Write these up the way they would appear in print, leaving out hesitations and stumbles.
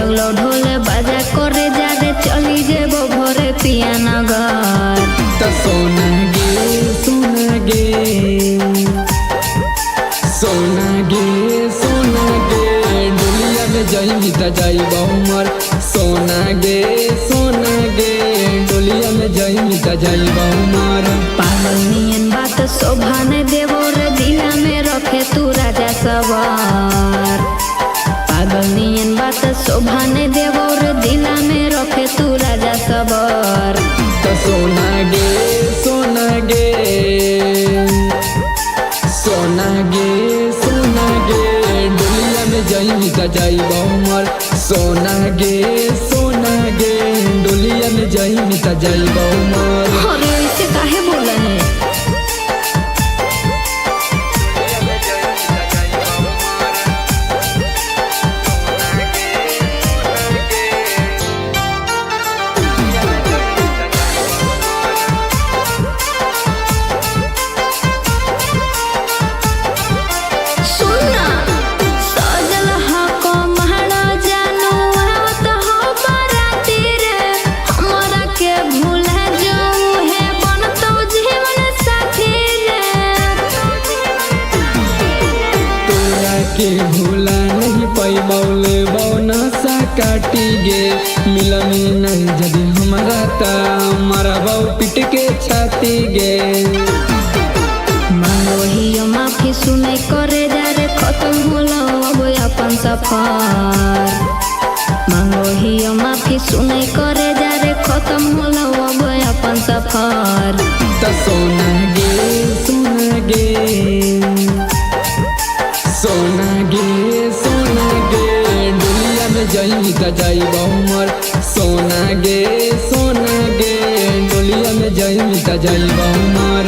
लगलो ढोल बाजा करे जारे चली जेबो भोरे पिया नगर। तो सोना गे सोना गे सोना गे सोना गे डोलिया में जाइबी त जाइब उमर। सोना गे डोलिया में जाइबी त जाइब उमर। पागल नियन बात शोभा ने देवो रे दिला में रखे तू राजा सवार। पागल नियन बात शोभा ने देवो रे दिला में रखे तू राजा सवार। तो सोना गे सोना गे सोना गे सोना गे डोलिया में जाइबी त जाइब उमर। सोना गे डोलिया में जाइबी त जाइब उमर। अरे ऐसे काहे बोला है? के भूला नहीं पैबौले बौना सा काटी गे। मिलन नहीं जदि हमारा ता मारा बाऊ पिट के छाती गे। मांगो ही माफी सुने करे जा रे खत्म होला अब अपन सफर। मांगो ही माफी सुने करे जा रे खत्म होला अब अपन सफर। तो सोना गे सोना गे सोना गे डोलिया में जाइबी त जाइब उमर। सोना गे डोलिया में जाइबी त जाइब उमर।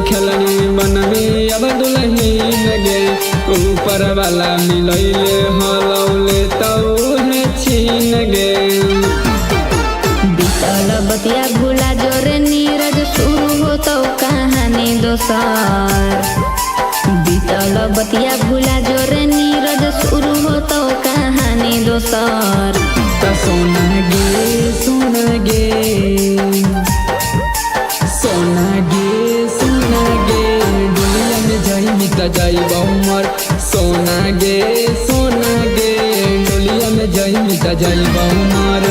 खेलनी बनमी अब दुल्हन गे। ऊपर वाला मिलैले हलौले तो है छीन गे। बीतल बतिया भूला जोरे नीरज शुरू हो तो कहानी दोसर। बीतल बतिया भूला जोरे नीरज शुरू हो तो कहानी दोसर। तो सोना गे सोना गे सोना गे डोलिया में जाइबी त जाइब उमर। सोना गे डोलिया में जाइबी त जाइब उमर।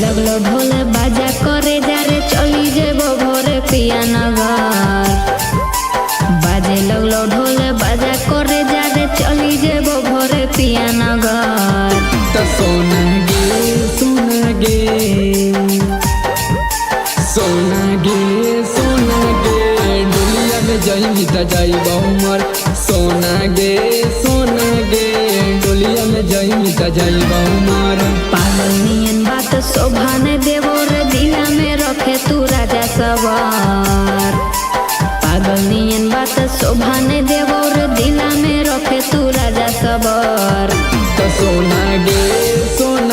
लगलो ढोल बाजा करे जा रे चली जेबो भोरे पिया नगर। बाजे लगलो ढोल बाजा करे जा रे चली जेबो भोरे पिया नगर। तो सोना गे सोना गे डोलिया में जाइबी त जाइब उमर। सोना गे डोलिया में जाइबी त जाइब उमर। पागल नियन बात शोभा ने देवो रे दिला में रखे तू राजा सवार। पागल नियन बात शोभा ने देवो रे दिला में रखे तू राजा सवार। तो सोना गे सोना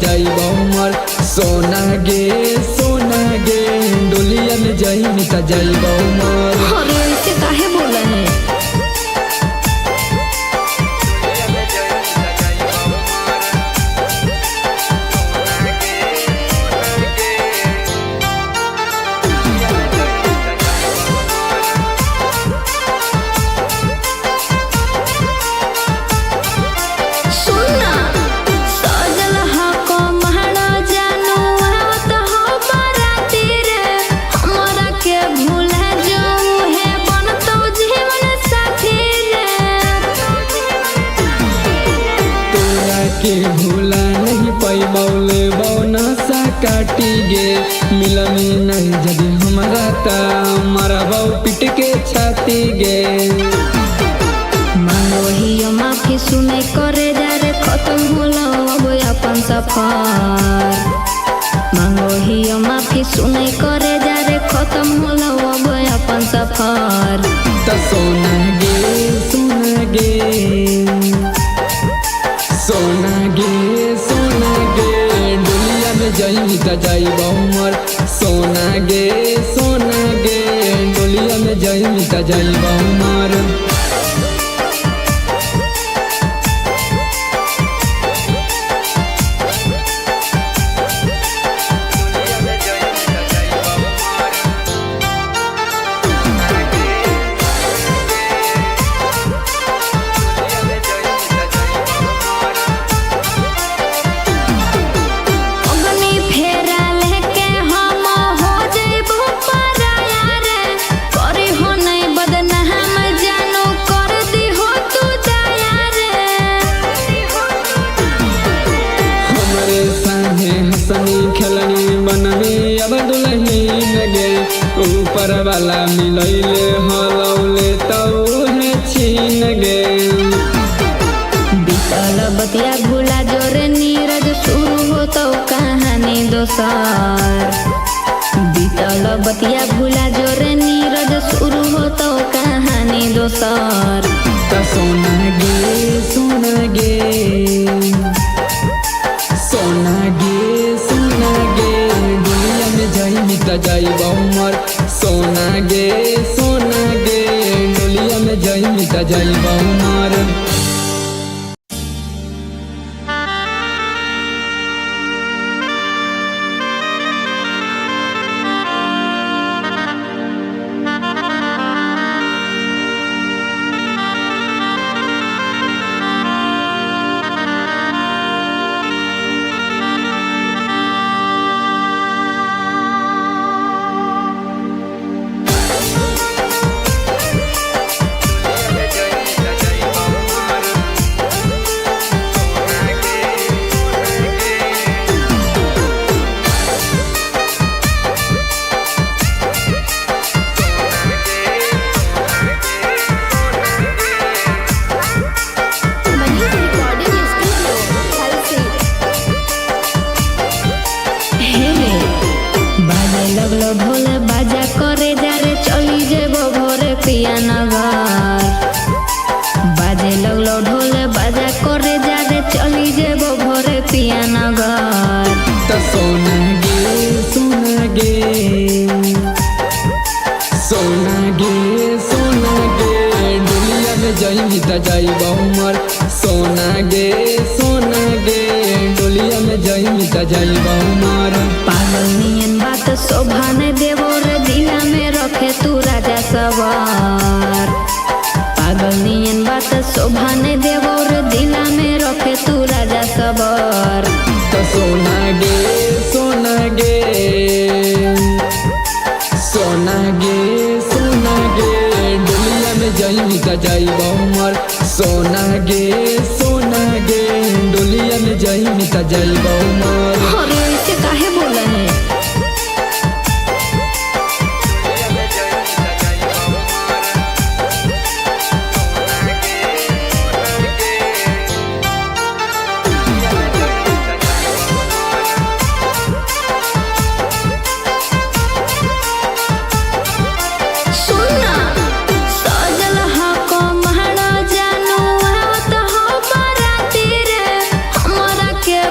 जाइब हमर सोना गे डोलिया में जाइम त जाइब हमर। अरे ऐसे काहे बोला है? के भूला नहीं पैबौले बौना सा काटी गे मिलन नहीं जदि हमारा ता मारा बाऊ पिट के छाती गे। मांगो माफी सुने करे जा रे खत्म होला अब अपन सफर। मांगो माफी सुने करे जा रे खत्म होला अब अपन सफर। त सोना गे डोलिया में जाइम त जाइब हमर सोना गे डोलिया में जाइम त जाइब हमर। खेलनी बननी अब दुल्हन गे ऊपर वाला मिलैले हलौले तौहे छीन गे। बीतल बतिया भूला जोरे नीरज शुरू हो तो कहानी दोसर। बीतल बतिया भूला जोरे नीरज शुरू हो तो कहानी दोसर। त सोना गे डोलिया में जाइम त जाइब हमर सोना गे डोलिया में जाइम त जाइब हमर। लगलो ढोल बाजा करे जा रे चली जेबो भोरे पिया नगर। बाजे लगलो ढोल बाजा करे जा रे चली जेबो भोरे पिया नगर। त सोना गे डोलिया में जाइम त जाइब हमर सोना गे डोलिया में जाइम त जाइब हमर। पागल नियन बात शोभा ने देवो रे दिला में रखे तू राजा सवार। पागल नियन बात शोभा ने देवो रे दिला में रखे तू राजा सवार। त सोना गे डोलिया में जाइम त जाइब हमर सोना गे डोलिया में जाइम त जाइब हमर। अरे ऐसे काहे बोला है?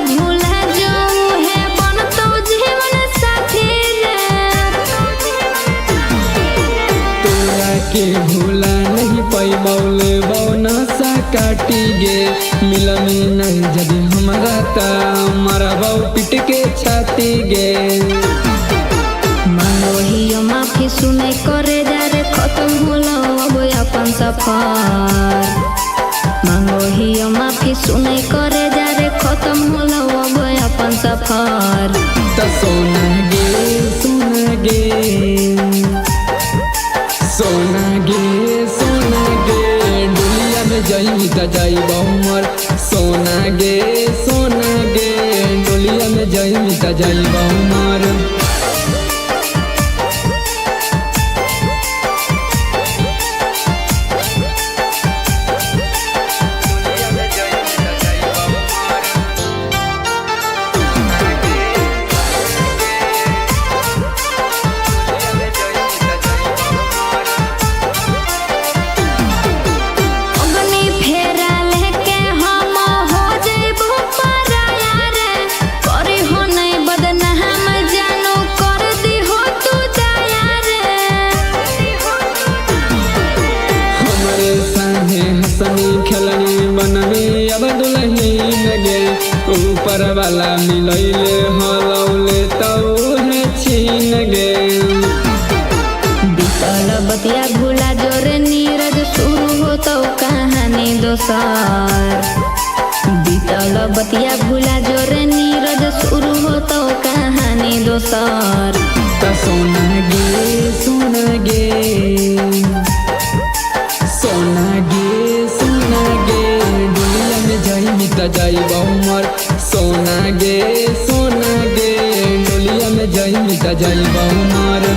भूला जो के भूला नहीं पैबौले बौना सा काटी गे मिलन नहीं जदि हमारा ता मारा बाऊ पिट के छाती गे। मांगो माफी सुने करे जा रे खत्म होलो अब अपन सफर। मांगो माफी सुने करे जा रे खत्म होलो अब अपन सफर। त सोना गे सोना गे सोना गे सोना गे दुनिया में जाई त जाई बहुमर। सोना गे सोना गे दुनिया में जाई त जाई बहुमर। खेलनी बननी अब दुल्हन गे ऊपर वाला मिलैले हलौले तौहे छीन गे। बीतल बतिया भूला जोरे नीरज शुरू हो तो कहानी दोसर। बीतल बतिया भूला जोरे नीरज शुरू हो तो कहानी दोसर। त सोना गे सोना गे सोना गे सोना गे दुनिया में जाई त जाई बहुमर। सोना गे सोना गे दुनिया में जाई त जाई बहुमर।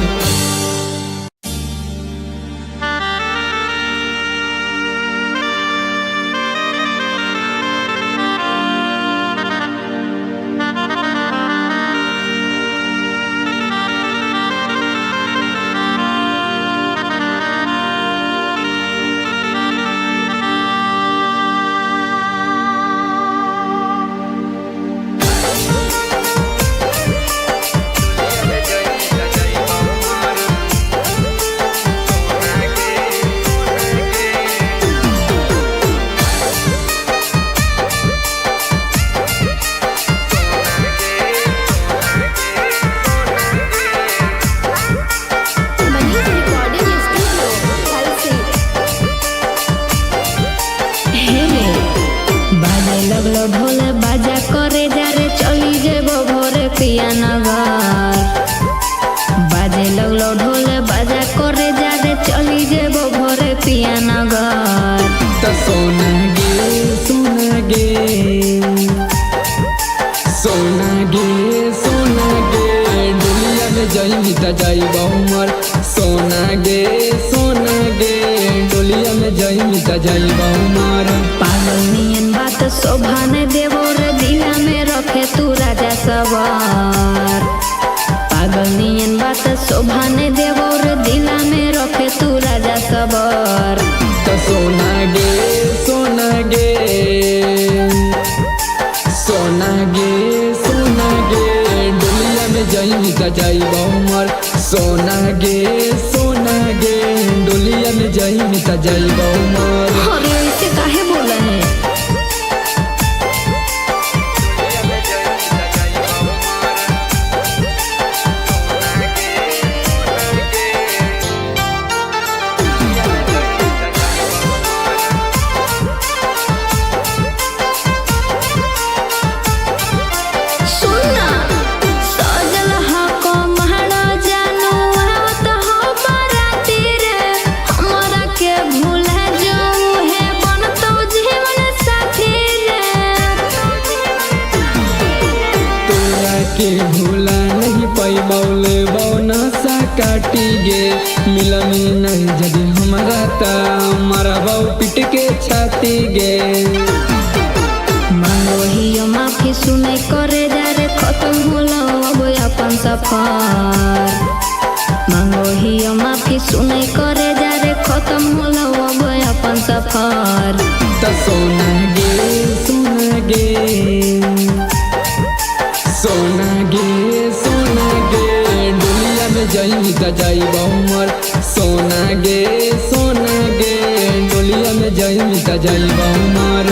लगलो ढोल बाजा करे जा रे चली जेबो भोरे पिया नगर। बाजे लगलो ढोल बाजा करे जा रे चली जेबो भोरे पिया नगर। त सोना गे सोना गे सोना गे सोना गे दुनिया में जाई त जाई बहुमर। सोना गे सोना गे दुनिया में जाई त जाई बहुमर। पागल नियन बात शोभा ने देवो रे दिला में रखे तू राजा सवार। पागल नियन बात शोभा ने देवो रे दिला में रखे तू राजा सवार। त सोना गे सोना गे सोना गे सोना गे दुनिया में जाई त जाई बहुमर। सोना गे सोना गे दुनिया में जाई त जाई बहुमर। अरे ऐसे काहे बोला है? के भूला नहीं पैबौले बौना सा काटी गे मिलन नहीं जदि हमारा ता मारा बाऊ पिट के छाती गे। मांगो माफी सुने करे जा रे खत्म होलो अब अपन सफर। मांगो माफी सुने करे जा रे खत्म होलो अब अपन सफर। त सोना गे सोना गे सोना गे सोना गे दुनिया में जाई त जाई बहुमर। सोना गे सोना सोना गे डोलिया में जाई त जाइब हमार।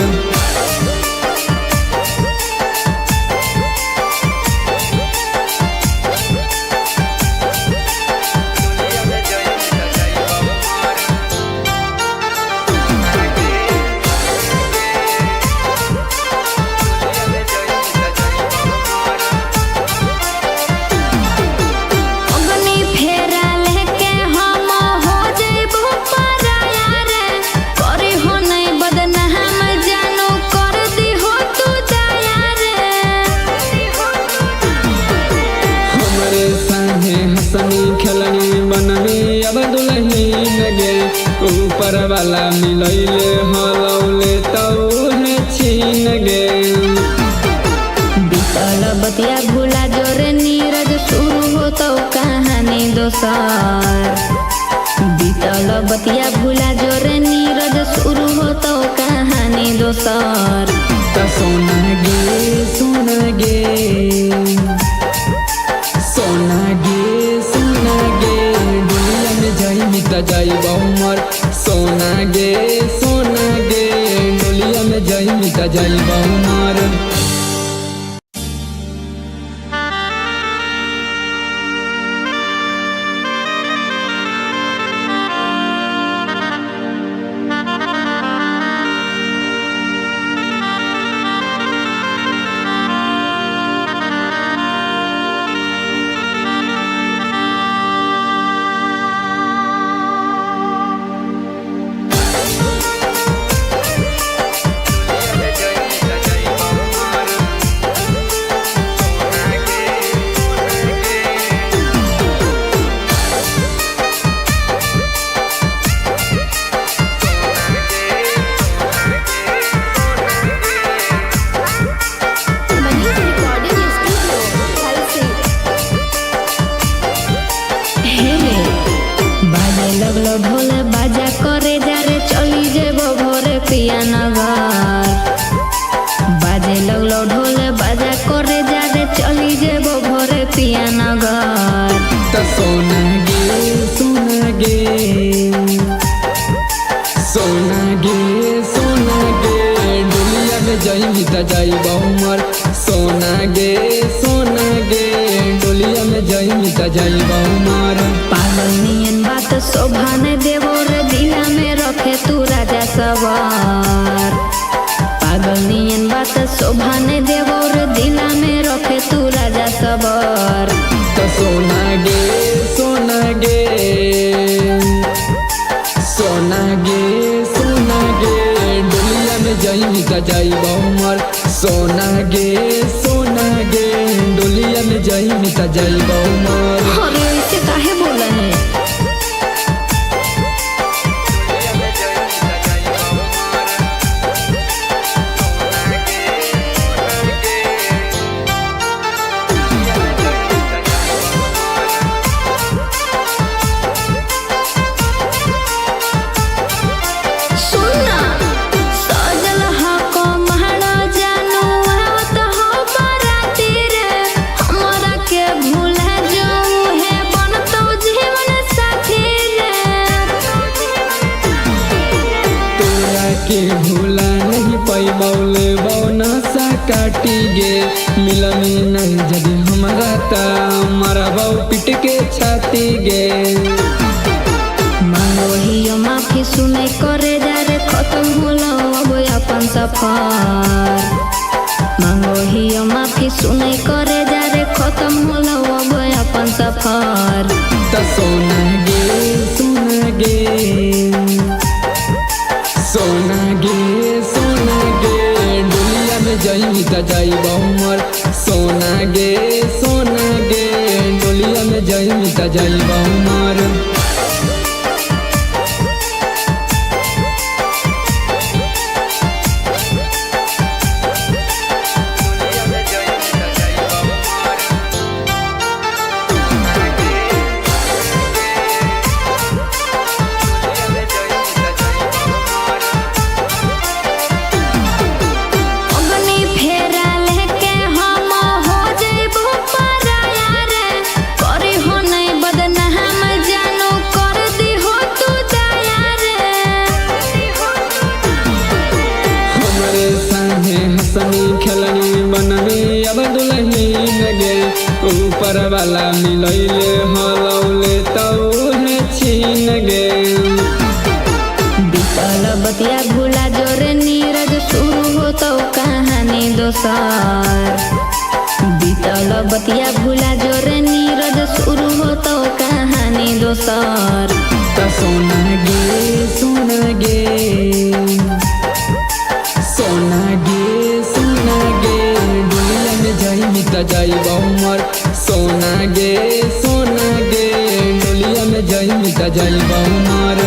खेलनी बननी अब दुल्हनी गे ऊपर वाला मिलैले हलौले तौहे छीन गे। बीतल बतिया भूला जोरे नीरज शुरू हो तो कहानी दोसर। बीतल बतिया भूला जोरे नीरज शुरू हो तो कहानी दोसर। सोना गे सोना गे सोना गे सोना गे डोलिया में जाई त जाइब हमार। सोना गे सोना गे डोलिया में जाई त जाइब हमार। लगलो ढोल बाजा करे जा रे चली जेबो भोरे पिया नगर। बाजे लगलो ढोल बाजा करे जा रे चली जेबो भोरे पिया नगर। त सोना गे सोना गे सोना गे सोना गे डोलिया में जाई त जाइब हमार। सोना गे सोना गे डोलिया में जाई त जाइब हमार। पागल नियन बात शोभा ने देवो रे दिला में रखे तू राजा सवार। पागल नियन बात शोभा ने देवो रे दिला में रखे तू राजा सवार। त सोना गे सोना गे सोना गे सोना गे डोलिया में जाई त जाइब हमार। सोना गे सोना गे डोलिया में जाई त जाइब हमार। अरे ऐसे काहे बोला है? के भूला नहीं पैबौले बौना सा काटी गे मिलनी नहीं जदि हमारा ता मारा बाऊ पिट के छाती गे। मांगो हियो माफी सुने करे जा रे खत्म होला अब अपन सफर। मांगो हियो माफी सुने करे जा रे खत्म होला अब अपन सफर। त सोना गे सोना गे सोना गे सोना गे डोलिया में जाई त जाइब हमार। सोना गे सोना गे डोलिया में जाई त जाइब हमार। वाला मिलैले हलौले तौहे छीन गे। बीतल बतिया भूला जोरे नीरज शुरू हो तो कहानी दोसर। बीतल बतिया भूला जोरे नीरज शुरू हो तो कहानी दोसर। सोना गे सोना गे सोना गे सोना गे डोलिया में जाई त जाइब उमर। सोना गे सोना गे डोलिया में जाई त जाइब उमर।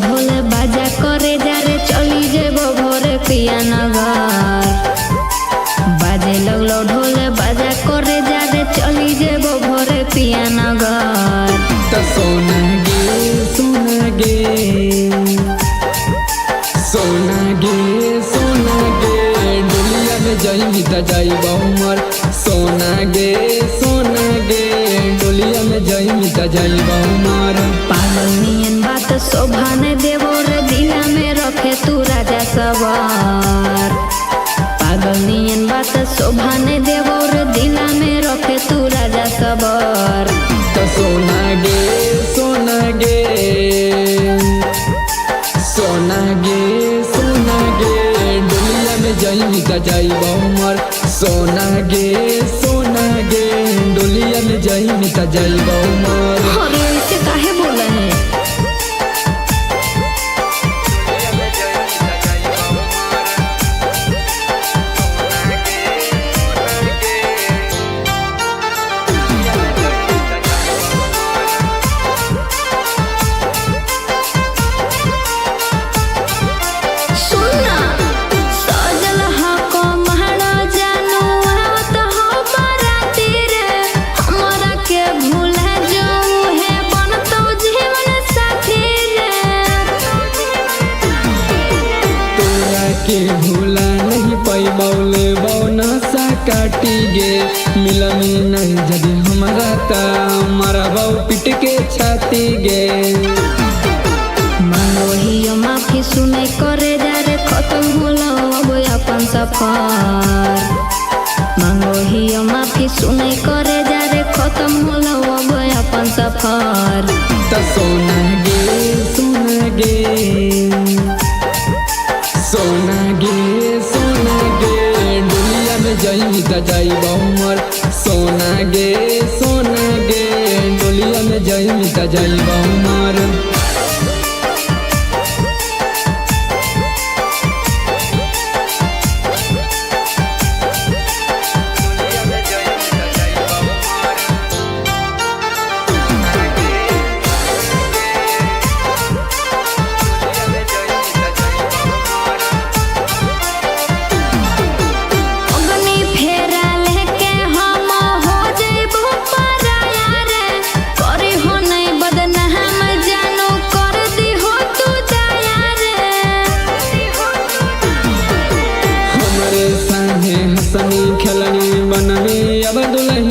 ढोल बाजा करे जा रे चली जेबो भोरे पिया नगर। बाजे लगलो ढोल बाजा करे जा रे चली जेबो भोरे पिया नगर। सोना गे सोना गे सोना गे सोना गे डोलिया में जाई त जाइब उमर। सोना गे सोना गे डोलिया में जाई त जाइब उमर। पागल नियन बात शोभा ने देवो रे दिला में रखे तू राजा सवार। पागल नियन बात शोभा ने देवो रे दिला में रखे तू राजा सवार। सोना गे सोना गे सोना गे सोना गे डोलिया में जाई त जाइब उमर। सोना गे सोना गे डोलिया में जाई त जाइब उमर। अरे ऐसे काहे बोला है? के भूला नहीं पैबौले बौना सा काटी गे। मिलनी नहीं जदि हमारा ता मारा बाऊ पिट के छाती गे। मांगो ही माफी सुने करे जा रे खत्म होला अब अपन सफर। मांगो ही माफी सुने करे जा रे खत्म होला अब अपन सफर। सोना गे सोना गे सोना गे सोना गे डोलिया में जाई त जाइब उमर। सोना गे सोना गे डोलिया में जाई त जाइब उमर। खेलनी बननी अब दुल्हन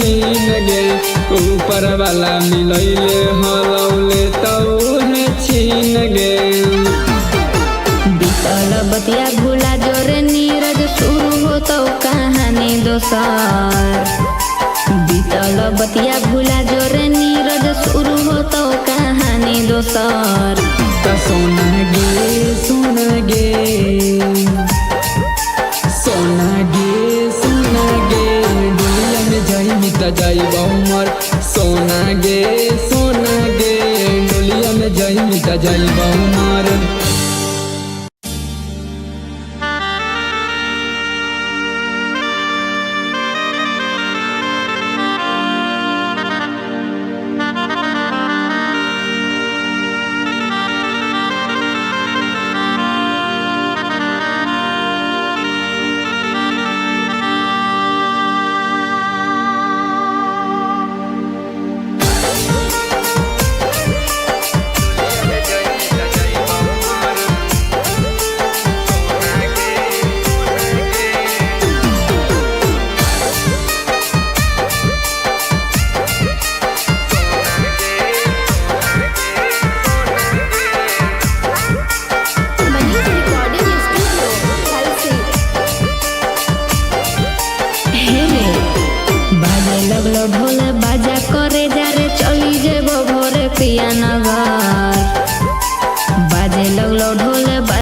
गे। ऊपर वाला मिलैले हलौले तौहे छीन गे। बीतल बतिया भूला जोरे नीरज शुरू हो तो कहानी दोसर। बीतल बतिया भूला जोरे नीरज शुरू हो तो कहानी दोसर। सोना गे सोना गे सोना गे सोना गे डोलिया में जाई त जाइब उमर। सोना गे सोना गे डोलिया में जाई त जाइब उमर। ঢোলে বাজা করে যারে চলি যাব ভোরে পিয়া না